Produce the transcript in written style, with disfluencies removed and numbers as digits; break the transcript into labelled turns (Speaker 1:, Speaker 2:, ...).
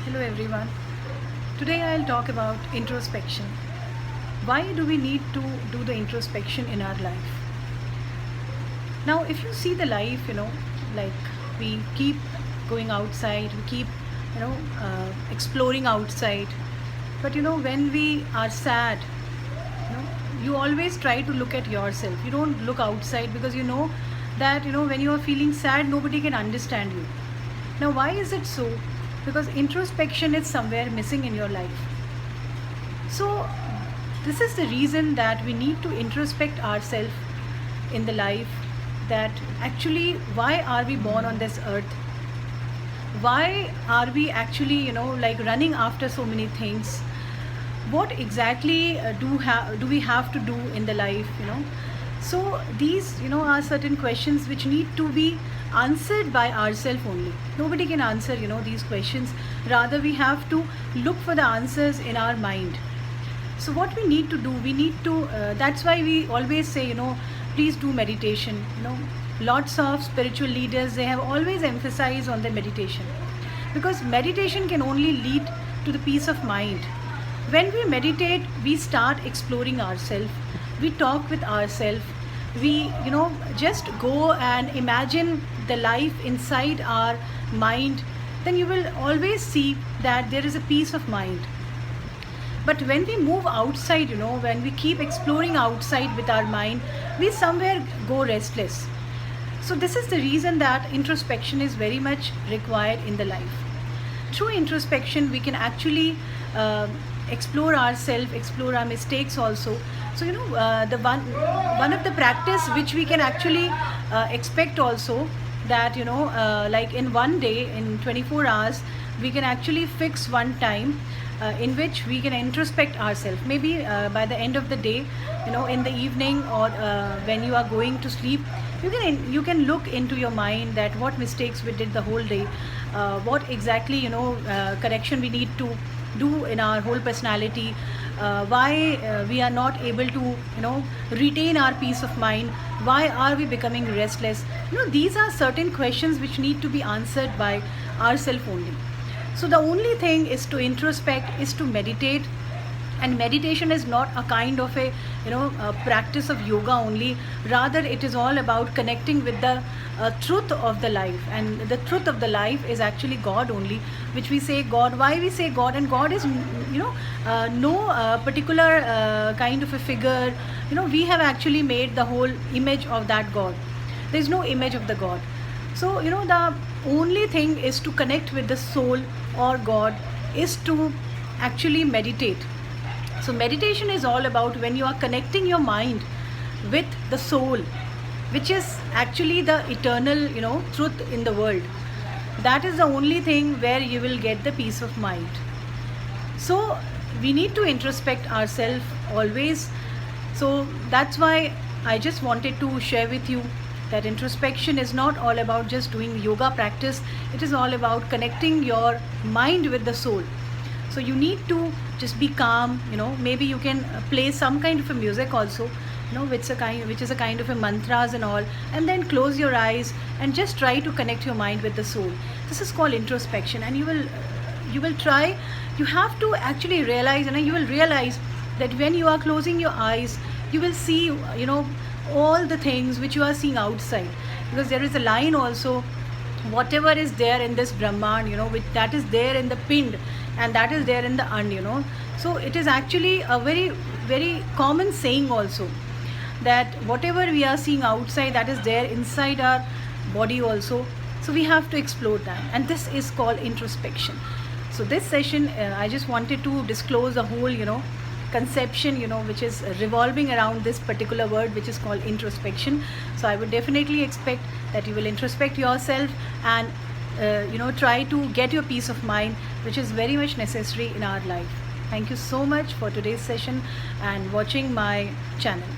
Speaker 1: Hello everyone. Today I'll talk about introspection. Why do we need to do the introspection in our life? Now, if you see the life, like we keep going outside, we keep, exploring outside. But when we are sad, you always try to look at yourself. You don't look outside because you know that, when you are feeling sad, nobody can understand you. Now, why is it so? Because introspection is somewhere missing in your life. So, this is the reason that we need to introspect ourselves in the life, that actually why are we born on this earth? Why are we actually, like running after so many things? What exactly do we have to do in the life, So these, are certain questions which need to be answered by ourselves only. Nobody can answer, these questions. Rather, we have to look for the answers in our mind. So what we need to do, we need to, that's why we always say, please do meditation. Lots of spiritual leaders, they have always emphasized on the meditation. Because meditation can only lead to the peace of mind. When we meditate, we start exploring ourselves. We talk with ourselves. We, just go and imagine the life inside our mind. Then you will always see that there is a peace of mind. But when we move outside, when we keep exploring outside with our mind, we somewhere go restless. So this is the reason that introspection is very much required in the life. Through introspection, we can actually explore ourselves, explore our mistakes also. So the one of the practice which we can actually expect also, that like in one day, in 24 hours, we can actually fix one time in which we can introspect ourselves. Maybe by the end of the day, in the evening, or when you are going to sleep, you can look into your mind that what mistakes we did the whole day, what exactly correction we need to do in our whole personality, why we are not able to retain our peace of mind, why are we becoming restless. These are certain questions which need to be answered by ourselves only. So the only thing is to introspect, is to meditate. And meditation is not a kind of a practice of yoga only. Rather, it is all about connecting with the truth of the life. And the truth of the life is actually God only, which we say God. Why we say God? And God is no particular kind of a figure. We have actually made the whole image of that God. There is no image of the God. So the only thing is to connect with the soul or God, is to actually meditate. So meditation is all about when you are connecting your mind with the soul, which is actually the eternal, truth in the world. That is the only thing where you will get the peace of mind. So we need to introspect ourselves always. So that's why I just wanted to share with you that introspection is not all about just doing yoga practice. It is all about connecting your mind with the soul. So you need to just be calm. Maybe you can play some kind of a music also, which is a kind of a mantras and all, and then close your eyes and just try to connect your mind with the soul. This is called introspection. And you will try. You have to actually realize, you will realize that when you are closing your eyes, you will see all the things which you are seeing outside. Because there is a line also, whatever is there in this Brahman, which that is there in the pind, and that is there in the and. So it is actually a very, very common saying also, that whatever we are seeing outside, that is there inside our body also. So we have to explore that, and this is called introspection. So this session, I just wanted to disclose the whole conception, which is revolving around this particular word, which is called introspection. So I would definitely expect that you will introspect yourself and try to get your peace of mind, which is very much necessary in our life. Thank you so much for today's session and watching my channel.